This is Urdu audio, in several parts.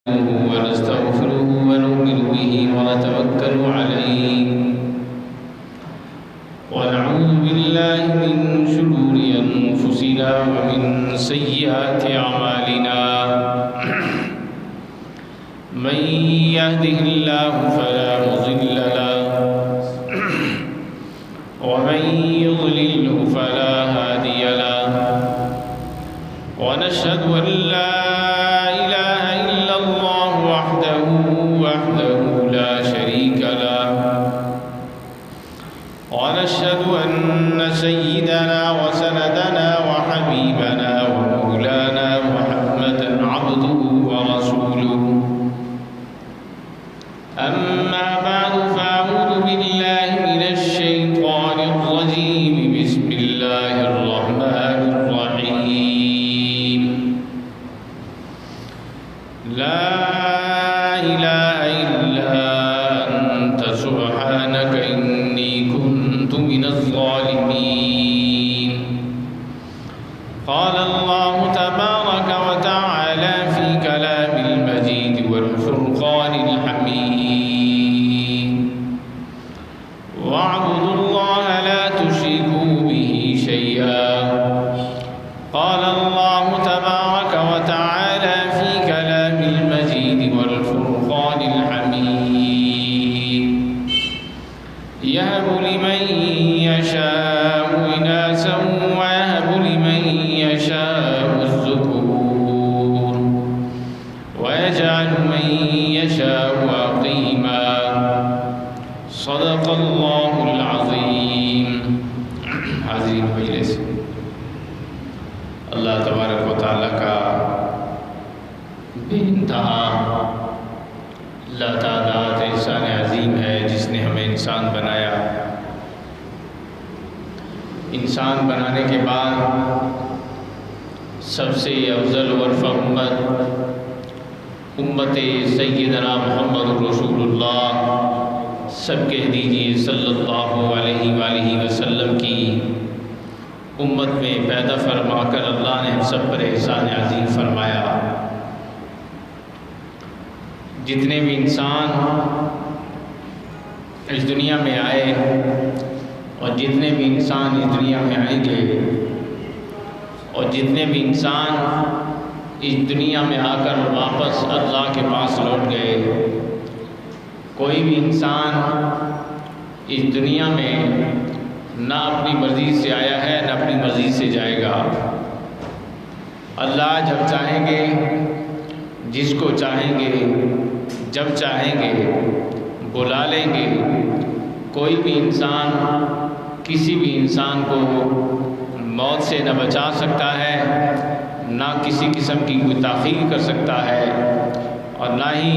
ونستغفره ونؤمن به ونتوكل عليه ونعوذ بالله من شرور أنفسنا ومن سيئات أعمالنا من يهده الله فلا مضل له ومن يضلله فلا هادي له ونشهد أن لا لا شريك له ونشهد أن سيدنا وسندنا وحبيبنا ومولانا محمدا عبده ورسوله أما بعد فأعوذ بالله من الشيطان الرجيم بسم الله الرحمن الرحيم لا إله إلا أنت سبحانك إني كنت من الظالمين قال الله تبارك وتعالى في كلام المجيد والفرقان الحميد واعبدوا الله لا تشركوا به شيئا قال الله تبارك وتعالى في كلام المجيد والفرقان الحميد يهب لمن يشاء إناثا ويهب لمن يشاء الذكور ويجعل من يشاء عقيما صدق الله العظيم. حاضرین مجلس، اللہ تبارک و تعالیٰ کا بے انتہا لاتعداد احسان عظیم ہے جس نے ہمیں انسان بنایا. انسان بنانے کے بعد سب سے افضل ورفع امت سیدنا محمد رسول اللہ سب کہہ دیجیے صلی اللہ علیہ وآلہ وسلم کی امت میں پیدا فرما کر اللہ نے ہم سب پر احسان عظیم فرمایا. جتنے بھی انسان اس دنیا میں آئے اور جتنے بھی انسان اس دنیا میں آئیں گے اور جتنے بھی انسان اس دنیا میں آ کر واپس اللہ کے پاس لوٹ گئے، کوئی بھی انسان اس دنیا میں نہ اپنی مرضی سے آیا ہے نہ اپنی مرضی سے جائے گا. اللہ جب چاہیں گے، جس کو چاہیں گے، جب چاہیں گے بلا لیں گے. کوئی بھی انسان کسی بھی انسان کو موت سے نہ بچا سکتا ہے، نہ کسی قسم کی کوئی تاخیر کر سکتا ہے اور نہ ہی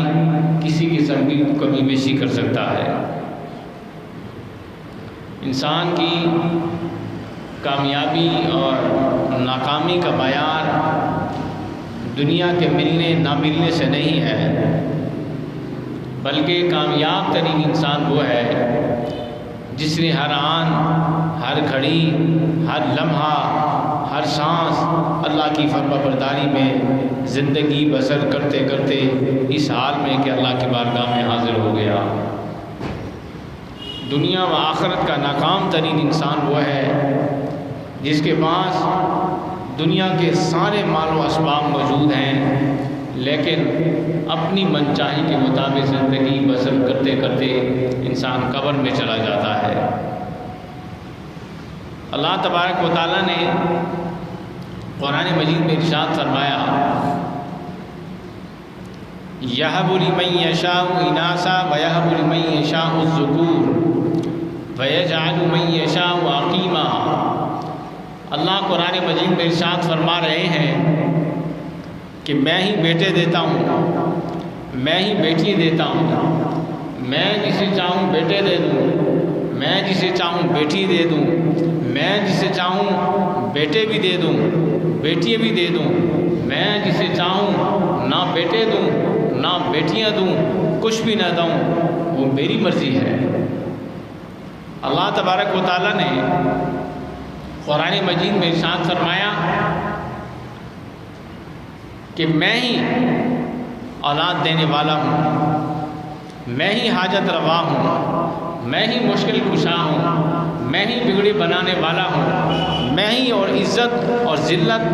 کسی قسم کی کمی بیشی کر سکتا ہے. انسان کی کامیابی اور ناکامی کا معیار دنیا کے ملنے نہ ملنے سے نہیں ہے، بلکہ کامیاب ترین انسان وہ ہے جس نے ہر آن، ہر گھڑی، ہر لمحہ، ہر سانس اللہ کی فرما برداری میں زندگی بسر کرتے کرتے اس حال میں کہ اللہ کی بارگاہ میں حاضر ہو گیا. دنیا و آخرت کا ناکام ترین انسان وہ ہے جس کے پاس دنیا کے سارے مال و اسباب موجود ہیں لیکن اپنی من چاہی کے مطابق زندگی بسر کرتے کرتے انسان قبر میں چلا جاتا ہے. اللہ تبارک و تعالیٰ نے قرآن مجید میں ارشاد فرمایا یَهَبُ لِمَن يَشَاءُ إِنَاثًا وَيَهَبُ لِمَن يَشَاءُ الذُّكُورَ وَيَجْعَلُ مَن يَشَاءُ عَقِيمًا. اللہ قرآن مجید میں ارشاد فرما رہے ہیں کہ میں ہی بیٹے دیتا ہوں، میں ہی بیٹی دیتا ہوں، میں جسے چاہوں بیٹے دے دوں، میں جسے چاہوں بیٹی دے دوں، میں جسے چاہوں بیٹے بھی دے دوں، بیٹی بھی دے دوں، میں جسے چاہوں نہ بیٹے دوں نہ بیٹیاں دوں، کچھ بھی نہ دوں، وہ میری مرضی ہے. اللہ تبارک و تعالیٰ نے قرآن مجید میں ارشاد فرمایا کہ میں ہی اولاد دینے والا ہوں، میں ہی حاجت روا ہوں، میں ہی مشکل کشا ہوں، میں ہی بگڑی بنانے والا ہوں، میں ہی اور عزت اور ذلت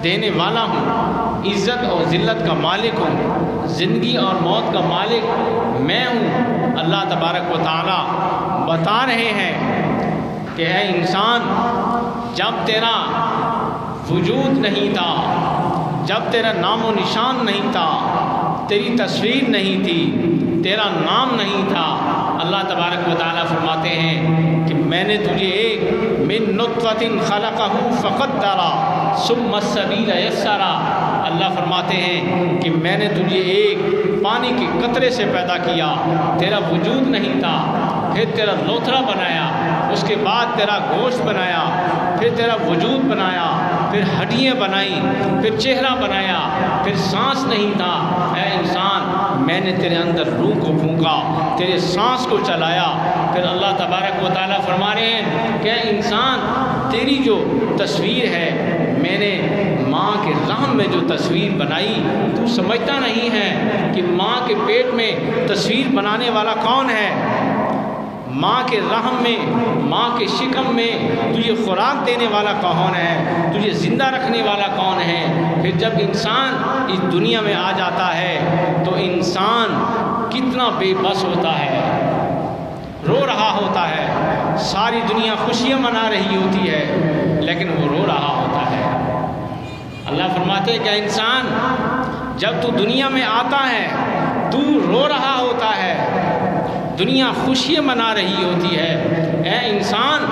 دینے والا ہوں، عزت اور ذلت کا مالک ہوں، زندگی اور موت کا مالک میں ہوں۔ اللہ تبارک و تعالیٰ بتا رہے ہیں کہ اے انسان، جب تیرا وجود نہیں تھا، جب تیرا نام و نشان نہیں تھا، تیری تصویر نہیں تھی، تیرا نام نہیں تھا، اللہ تبارک و تعالیٰ فرماتے ہیں کہ میں نے تجھے ایک من نطفۃ خلقہ فقدر ثم السبیل یسر۔ اللہ فرماتے ہیں کہ میں نے تجھے ایک پانی کے قطرے سے پیدا کیا، تیرا وجود نہیں تھا، پھر تیرا لوتھڑا بنایا، اس کے بعد تیرا گوشت بنایا، پھر تیرا وجود بنایا، پھر ہڈیاں بنائی، پھر چہرہ بنایا، پھر سانس نہیں تھا۔ اے انسان، میں نے تیرے اندر روح کو پھونکا، تیرے سانس کو چلایا۔ پھر اللہ تبارک و تعالیٰ فرما رہے ہیں کہ اے انسان، تیری جو تصویر ہے، میں نے ماں کے رحم میں جو تصویر بنائی، تو سمجھتا نہیں ہے کہ ماں کے پیٹ میں تصویر بنانے والا کون ہے؟ ماں کے رحم میں، ماں کے شکم میں تجھے خوراک دینے والا کون ہے؟ تجھے زندہ رکھنے والا کون ہے؟ پھر جب انسان اس دنیا میں آ جاتا ہے تو انسان کتنا بے بس ہوتا ہے، رو رہا ہوتا ہے، ساری دنیا خوشیاں منا رہی ہوتی ہے لیکن وہ رو رہا ہوتا ہے۔ اللہ فرماتے ہیں کہ انسان، جب تو دنیا میں آتا ہے تو رو رہا ہوتا ہے، دنیا خوشیاں منا رہی ہوتی ہے۔ اے انسان،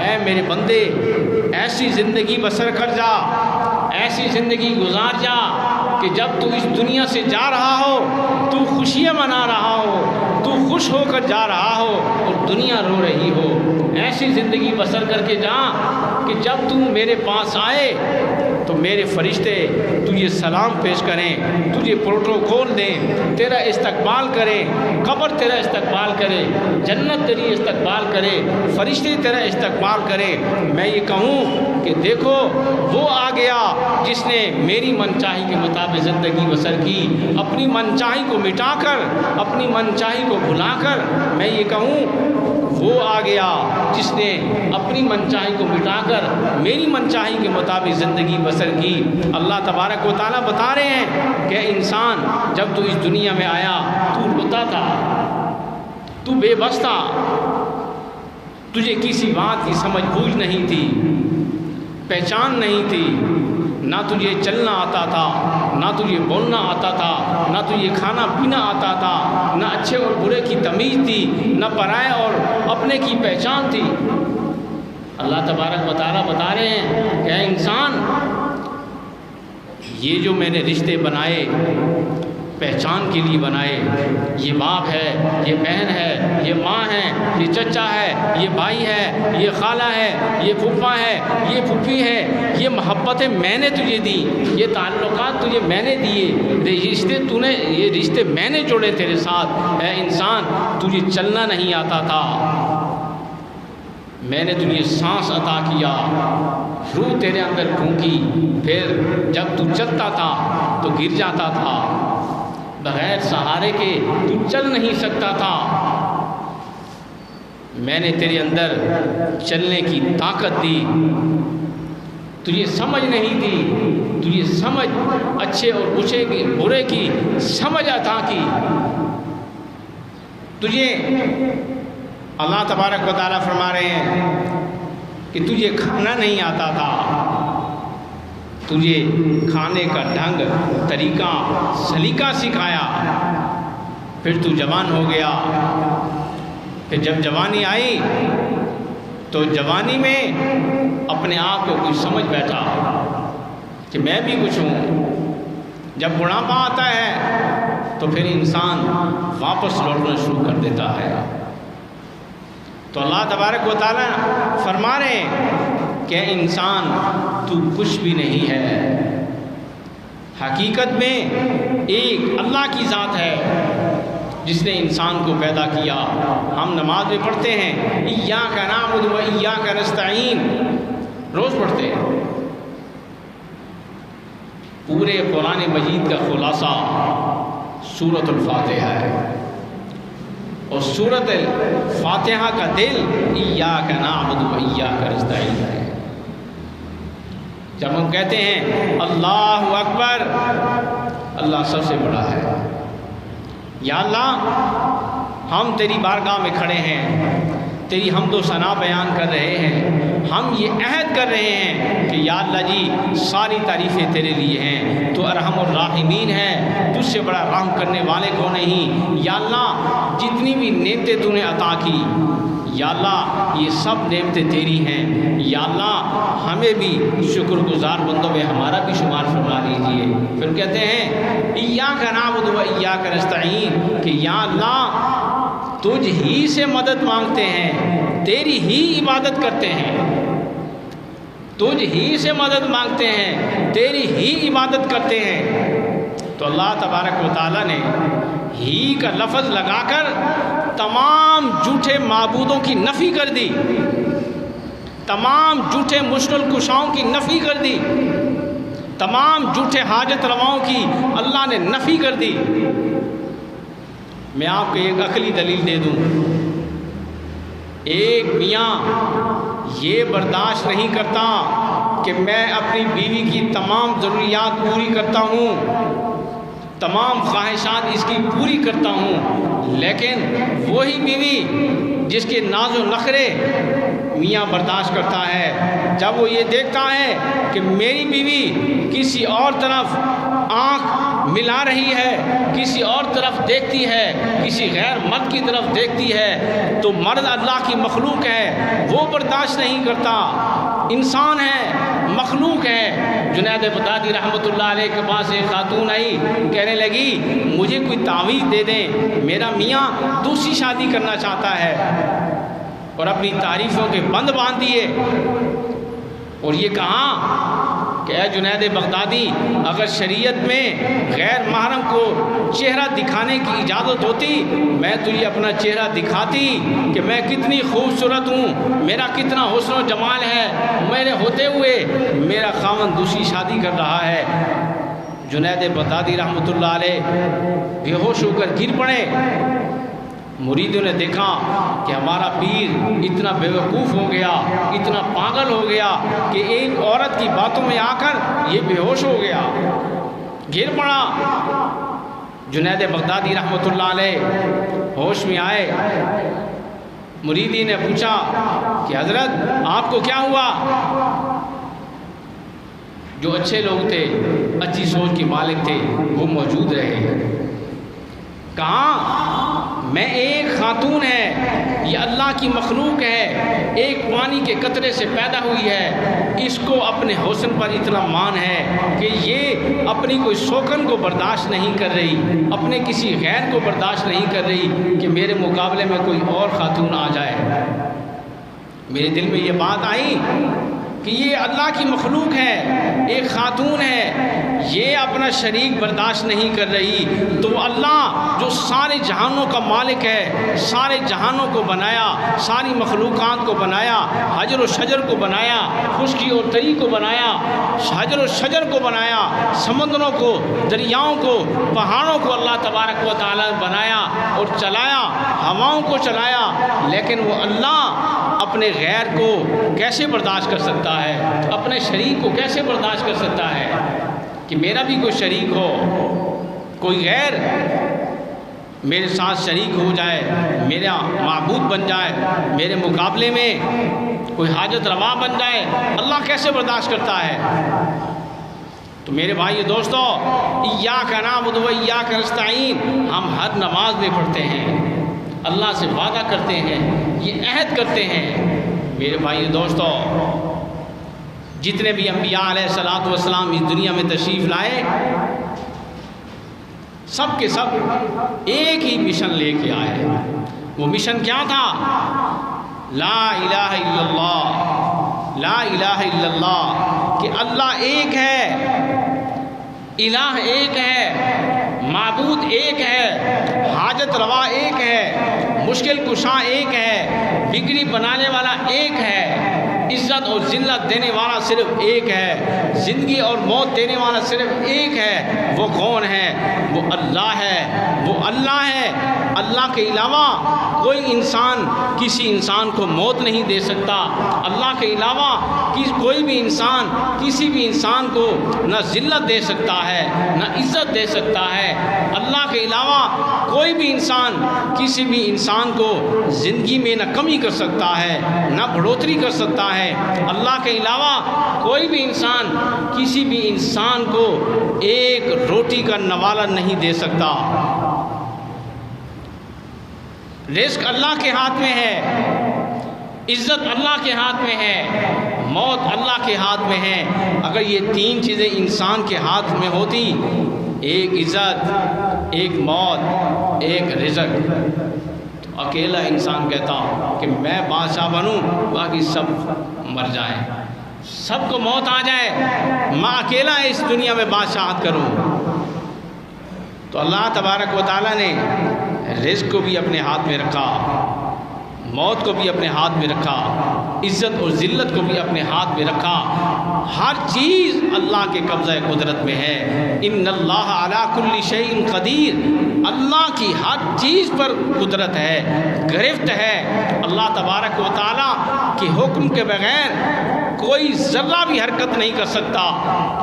اے میرے بندے، ایسی زندگی بسر کر جا، ایسی زندگی گزار جا کہ جب تو اس دنیا سے جا رہا ہو تو خوشیاں منا رہا ہو، تو خوش ہو کر جا رہا ہو اور دنیا رو رہی ہو۔ ایسی زندگی بسر کر کے جا کہ جب تو میرے پاس آئے تو میرے فرشتے تجھے سلام پیش کریں، تجھے پروٹوکول دیں، تیرا استقبال کریں، قبر تیرا استقبال کرے، جنت تیری استقبال کرے، فرشتے تیرا استقبال کرے۔ میں یہ کہوں کہ دیکھو وہ آ گیا جس نے میری منچاہی کے مطابق زندگی بسر کی، اپنی منچاہی کو مٹا کر، اپنی منچاہی کو بھلا کر۔ میں یہ کہوں وہ آ گیا جس نے اپنی منچاہی کو مٹا کر میری منچاہی کے مطابق زندگی بسر کی۔ اللہ تبارک و تعالیٰ بتا رہے ہیں کہ انسان، جب تو اس دنیا میں آیا تو روتا تھا، تو بے بس تھا، تجھے کسی بات کی سمجھ بوجھ نہیں تھی، پہچان نہیں تھی، نہ تجھے چلنا آتا تھا، نہ تجھے بولنا آتا تھا، نہ تجھے کھانا پینا آتا تھا، نہ اچھے اور برے کی تمیز تھی، نہ پرائے اور اپنے کی پہچان تھی۔ اللہ تبارک و تعالیٰ بتا رہے ہیں کہ اے انسان، یہ جو میں نے رشتے بنائے، پہچان کے لیے بنائے، یہ باپ ہے، یہ بہن ہے، یہ ماں ہے، یہ چچا ہے، یہ بھائی ہے، یہ خالہ ہے، یہ پھپھا ہے، یہ پھپھی ہے، یہ محبتیں میں نے تجھے دی، یہ تعلقات تجھے میں نے دیے، یہ رشتے میں نے جوڑے تیرے ساتھ۔ اے انسان، تجھے چلنا نہیں آتا تھا، میں نے تجھے سانس عطا کیا، روح تیرے اندر پھونکی، پھر جب تو چلتا تھا تو گر جاتا تھا، بغیر سہارے کے تو چل نہیں سکتا تھا، میں نے تیرے اندر چلنے کی طاقت دی، تجھے سمجھ نہیں دی، تجھے سمجھ اچھے اور برے کی سمجھ عطا کی، تجھے اللہ تبارک و تعالیٰ فرما رہے ہیں کہ تجھے کھانا نہیں آتا تھا، تجھے کھانے کا ڈھنگ، طریقہ، سلیقہ سکھایا، پھر تو جوان ہو گیا، پھر جب جوانی آئی تو جوانی میں اپنے آپ کو کچھ سمجھ بیٹھا کہ میں بھی کچھ ہوں۔ جب بڑھاپا آتا ہے تو پھر انسان واپس لوٹنا شروع کر دیتا ہے۔ تو اللہ تبارک و تعالیٰ فرما رہے ہیں کہ انسان تو کچھ بھی نہیں ہے، حقیقت میں ایک اللہ کی ذات ہے جس نے انسان کو پیدا کیا۔ ہم نماز میں پڑھتے ہیں ایاک نعبد و ایاک نستعین، روز پڑھتے ہیں۔ پورے قرآن مجید کا خلاصہ سورۃ الفاتحہ ہے، اور سورۃ الفاتحہ کا دل ایاک نعبد و ایاک نستعین ہے۔ جب ہم کہتے ہیں اللہ اکبر، اللہ سب سے بڑا ہے، یا اللہ ہم تیری بارگاہ میں کھڑے ہیں، تیری حمد و ثنا بیان کر رہے ہیں، ہم یہ عہد کر رہے ہیں کہ یا اللہ جی ساری تعریفیں تیرے لیے ہیں، تو ارحم الراحمین ہے، تجھ سے بڑا رحم کرنے والے کو نہیں۔ یا اللہ جتنی بھی نعمتیں تو نے عطا کی، یا اللہ یہ سب نعمتیں تیری ہیں، یا اللہ ہمیں بھی شکر گزار بندوں میں ہمارا بھی شمار فرما لیجیے۔ پھر کہتے ہیں ایاک نعبد و ایاک نستعین، کہ یا اللہ تجھ ہی سے مدد مانگتے ہیں، تیری ہی عبادت کرتے ہیں، تجھ ہی سے مدد مانگتے ہیں، تیری ہی عبادت کرتے ہیں۔ تو اللہ تبارک و تعالیٰ نے ہی کا لفظ لگا کر تمام جھوٹے معبودوں کی نفی کر دی، تمام جھوٹے مشکل کشاؤں کی نفی کر دی، تمام جھوٹے حاجت رواؤں کی اللہ نے نفی کر دی۔ میں آپ کو ایک عقلی دلیل دے دوں، ایک میاں یہ برداشت نہیں کرتا کہ میں اپنی بیوی کی تمام ضروریات پوری کرتا ہوں، تمام خواہشات اس کی پوری کرتا ہوں، لیکن وہی بیوی جس کے ناز و نخرے میاں برداشت کرتا ہے، جب وہ یہ دیکھتا ہے کہ میری بیوی کسی اور طرف آنکھ ملا رہی ہے، کسی اور طرف دیکھتی ہے، کسی غیر مرد کی طرف دیکھتی ہے، تو مرد اللہ کی مخلوق ہے، وہ برداشت نہیں کرتا، انسان ہے، مخلوق ہے۔ جنید بغدادی رحمۃ اللہ علیہ کے پاس ایک خاتون آئی، کہنے لگی مجھے کوئی تعویذ دے دیں، میرا میاں دوسری شادی کرنا چاہتا ہے، اور اپنی تعریفوں کے بند باندھ دیے، اور یہ کہا کہ اے جنید بغدادی، اگر شریعت میں غیر محرم کو چہرہ دکھانے کی اجازت ہوتی، میں تجھے اپنا چہرہ دکھاتی کہ میں کتنی خوبصورت ہوں، میرا کتنا حسن و جمال ہے، میرے ہوتے ہوئے میرا خاوند دوسری شادی کر رہا ہے۔ جنید بغدادی رحمۃ اللہ علیہ بے ہوش ہو کر گر پڑے۔ مریدوں نے دیکھا کہ ہمارا پیر اتنا بیوقوف ہو گیا، اتنا پاگل ہو گیا کہ ایک عورت کی باتوں میں آ کر یہ بے ہوش ہو گیا، گر پڑا۔ جنید بغدادی رحمۃ اللہ علیہ ہوش میں آئے، مریدی نے پوچھا کہ حضرت آپ کو کیا ہوا؟ جو اچھے لوگ تھے، اچھی سوچ کے مالک تھے، وہ موجود رہے۔ کہاں میں ایک خاتون ہے، یہ اللہ کی مخلوق ہے، ایک پانی کے قطرے سے پیدا ہوئی ہے، اس کو اپنے حسن پر اتنا مان ہے کہ یہ اپنی کوئی سوکن کو برداشت نہیں کر رہی، اپنے کسی غیر کو برداشت نہیں کر رہی کہ میرے مقابلے میں کوئی اور خاتون آ جائے۔ میرے دل میں یہ بات آئی کہ یہ اللہ کی مخلوق ہے، ایک خاتون ہے، یہ اپنا شریک برداشت نہیں کر رہی، تو اللہ جو سارے جہانوں کا مالک ہے، سارے جہانوں کو بنایا، ساری مخلوقات کو بنایا، حجر و شجر کو بنایا، خشکی اور تری کو بنایا، حجر و شجر کو بنایا، سمندروں کو، دریاؤں کو، پہاڑوں کو اللہ تبارک و تعالیٰ نے بنایا اور چلایا، ہواؤں کو چلایا، لیکن وہ اللہ اپنے غیر کو کیسے برداشت کر سکتا ہے؟ اپنے شریک کو کیسے برداشت کر سکتا ہے کہ میرا بھی کوئی شریک ہو، کوئی غیر میرے ساتھ شریک ہو جائے، میرا معبود بن جائے، میرے مقابلے میں کوئی حاجت روا بن جائے؟ اللہ کیسے برداشت کرتا ہے؟ تو میرے بھائی دوستو، ایاک نعبد و ایاک نستعین ہم ہر نماز میں پڑھتے ہیں، اللہ سے وعدہ کرتے ہیں، یہ عہد کرتے ہیں۔ میرے بھائی دوستو، جتنے بھی انبیاء علیہ الصلوۃ والسلام اس دنیا میں تشریف لائے، سب کے سب ایک ہی مشن لے کے آئے۔ وہ مشن کیا تھا؟ لا الہ الا اللہ، لا الہ الا اللہ، کہ اللہ ایک ہے، الہ ایک ہے، معبود ایک ہے، حاجت روا ایک ہے، مشکل کشا ایک ہے، بگڑی بنانے والا ایک ہے۔ عزت اور ذلت دینے والا صرف ایک ہے، زندگی اور موت دینے والا صرف ایک ہے۔ وہ کون ہے؟ وہ اللہ ہے، وہ اللہ ہے۔ اللہ کے علاوہ کوئی انسان کسی انسان کو موت نہیں دے سکتا۔ اللہ کے علاوہ کوئی بھی انسان کسی بھی انسان کو نہ ذلت دے سکتا ہے نہ عزت دے سکتا ہے۔ اللہ کے علاوہ کوئی بھی انسان کسی بھی انسان کو زندگی میں نہ کمی کر سکتا ہے نہ بڑھوتری کر سکتا ہے۔ اللہ کے علاوہ کوئی بھی انسان کسی بھی انسان کو ایک روٹی کا نوالہ نہیں دے سکتا۔ رزق اللہ کے ہاتھ میں ہے، عزت اللہ کے ہاتھ میں ہے، موت اللہ کے ہاتھ میں ہے۔ اگر یہ تین چیزیں انسان کے ہاتھ میں ہوتی، ایک عزت، ایک موت، ایک رزق، تو اکیلا انسان کہتا کہ میں بادشاہ بنوں، باقی سب مر جائیں، سب کو موت آ جائے، میں اکیلا اس دنیا میں بادشاہت کروں۔ تو اللہ تبارک و تعالیٰ نے رزق کو بھی اپنے ہاتھ میں رکھا، موت کو بھی اپنے ہاتھ میں رکھا، عزت اور ذلت کو بھی اپنے ہاتھ میں رکھا۔ ہر چیز اللہ کے قبضہ قدرت میں ہے۔ ان اللہ علی کل شیء قدیر، اللہ کی ہر چیز پر قدرت ہے، گرفت ہے۔ اللہ تبارک و تعالیٰ کے حکم کے بغیر کوئی ذرہ بھی حرکت نہیں کر سکتا،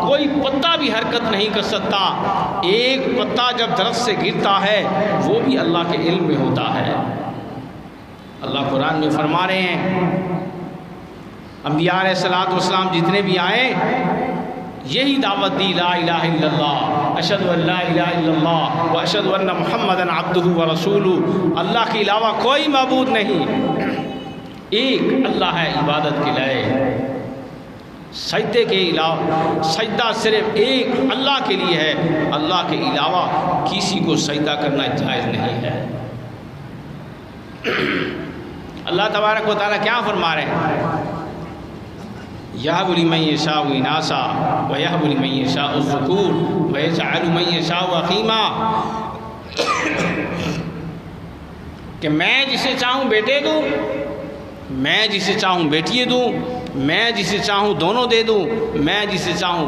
کوئی پتا بھی حرکت نہیں کر سکتا۔ ایک پتا جب درخت سے گرتا ہے وہ بھی اللہ کے علم میں ہوتا ہے۔ اللہ قرآن میں فرما رہے ہیں، انبیاء علیہ السلام جتنے بھی آئے یہی دعوت دی، لا الہ الا اللہ، اشہد ان لا الہ الا اللہ و اشہد ان محمدا عبدہ و رسولہ۔ اللہ کے علاوہ کوئی معبود نہیں، ایک اللہ ہے عبادت کے لائق۔ سجدے کے علاوہ سجدہ صرف ایک اللہ کے لیے ہے، اللہ کے علاوہ کسی کو سجدہ کرنا جائز نہیں ہے۔ اللہ تبارک و تعالیٰ کیا فرما رہے ہیں؟ یہب لمن یشاء اناثا ویہب لمن یشاء الذکور ویجعل من یشاء عقیما، کہ میں جسے چاہوں بیٹے دوں، میں جسے چاہوں بیٹیے دوں، میں جسے چاہوں دونوں دے دوں، میں جسے چاہوں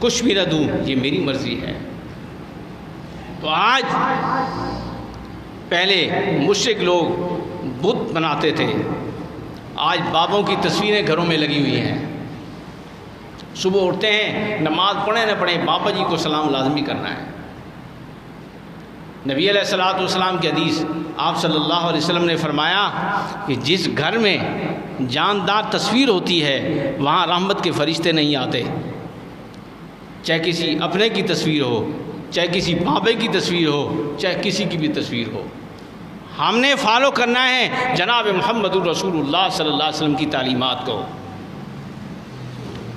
کچھ بھی نہ دوں، یہ میری مرضی ہے۔ تو آج پہلے مشرک لوگ بت بناتے تھے، آج بابوں کی تصویریں گھروں میں لگی ہوئی ہیں۔ صبح اٹھتے ہیں، نماز پڑھیں نہ پڑھیں، بابا جی کو سلام لازمی کرنا ہے۔ نبی علیہ السلام کی حدیث، آپ صلی اللہ علیہ وسلم نے فرمایا کہ جس گھر میں جاندار تصویر ہوتی ہے وہاں رحمت کے فرشتے نہیں آتے، چاہے کسی اپنے کی تصویر ہو، چاہے کسی بابے کی تصویر ہو، چاہے کسی کی بھی تصویر ہو۔ ہم نے فالو کرنا ہے جناب محمد الرسول اللہ صلی اللہ علیہ وسلم کی تعلیمات کو۔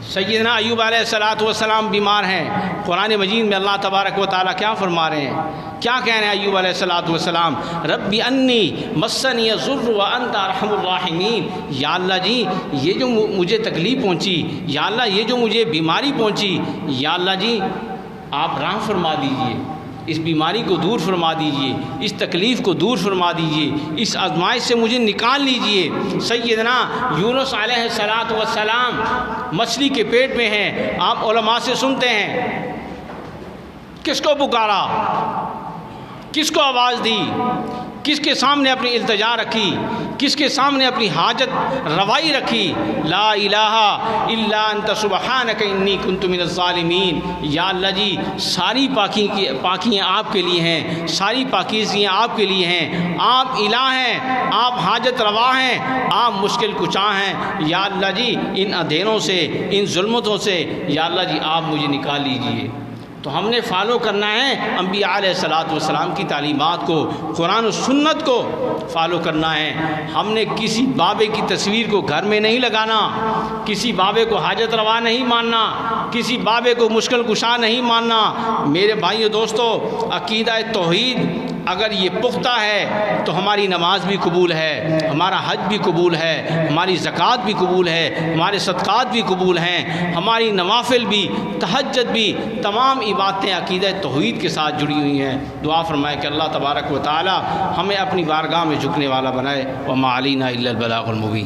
سیدنا ایوب علیہ السلام بیمار ہیں، قرآن مجید میں اللہ تبارک و تعالیٰ کیا فرما رہے ہیں؟ کیا کہہ رہے ہیں ایوب علیہ السلام؟ رب انی مسنی الضر وانت ارحم الراحمین، یا اللہ جی یہ جو مجھے تکلیف پہنچی، یا اللہ یہ جو مجھے بیماری پہنچی، یا اللہ جی آپ رحم فرما دیجئے، اس بیماری کو دور فرما دیجئے، اس تکلیف کو دور فرما دیجئے، اس آزمائش سے مجھے نکال لیجئے۔ سیدنا یونس علیہ السلام مچھلی کے پیٹ میں ہیں، آپ علماء سے سنتے ہیں کس کو پکارا، کس کو آواز دی، کس کے سامنے اپنی التجا رکھی، کس کے سامنے اپنی حاجت روائی رکھی؟ لا الہ الا انت سبحانک انی کنت من الظالمین۔ یا اللہ جی ساری پاکیاں آپ کے لیے ہیں، ساری پاکیزگیاں آپ کے لیے ہیں، آپ الہ ہیں، آپ حاجت روا ہیں، آپ مشکل کشا ہیں۔ یا اللہ جی ان اندھیروں سے، ان ظلمتوں سے یا اللہ جی آپ مجھے نکال لیجئے۔ تو ہم نے فالو کرنا ہے انبیاء علیہ السلام کی تعلیمات کو، قرآن و سنت کو فالو کرنا ہے۔ ہم نے کسی بابے کی تصویر کو گھر میں نہیں لگانا، کسی بابے کو حاجت روا نہیں ماننا، کسی بابے کو مشکل کشا نہیں ماننا۔ میرے بھائیو دوستو، عقیدہ توحید اگر یہ پختہ ہے تو ہماری نماز بھی قبول ہے، ہمارا حج بھی قبول ہے، ہماری زکوٰۃ بھی قبول ہے، ہمارے صدقات بھی قبول ہیں، ہماری نوافل بھی، تہجد بھی، تمام عبادتیں عقیدہ توحید کے ساتھ جڑی ہوئی ہیں۔ دعا فرمائے کہ اللہ تبارک و تعالی ہمیں اپنی بارگاہ میں جھکنے والا بنائے۔ وما علینا الا البلاغ المبین۔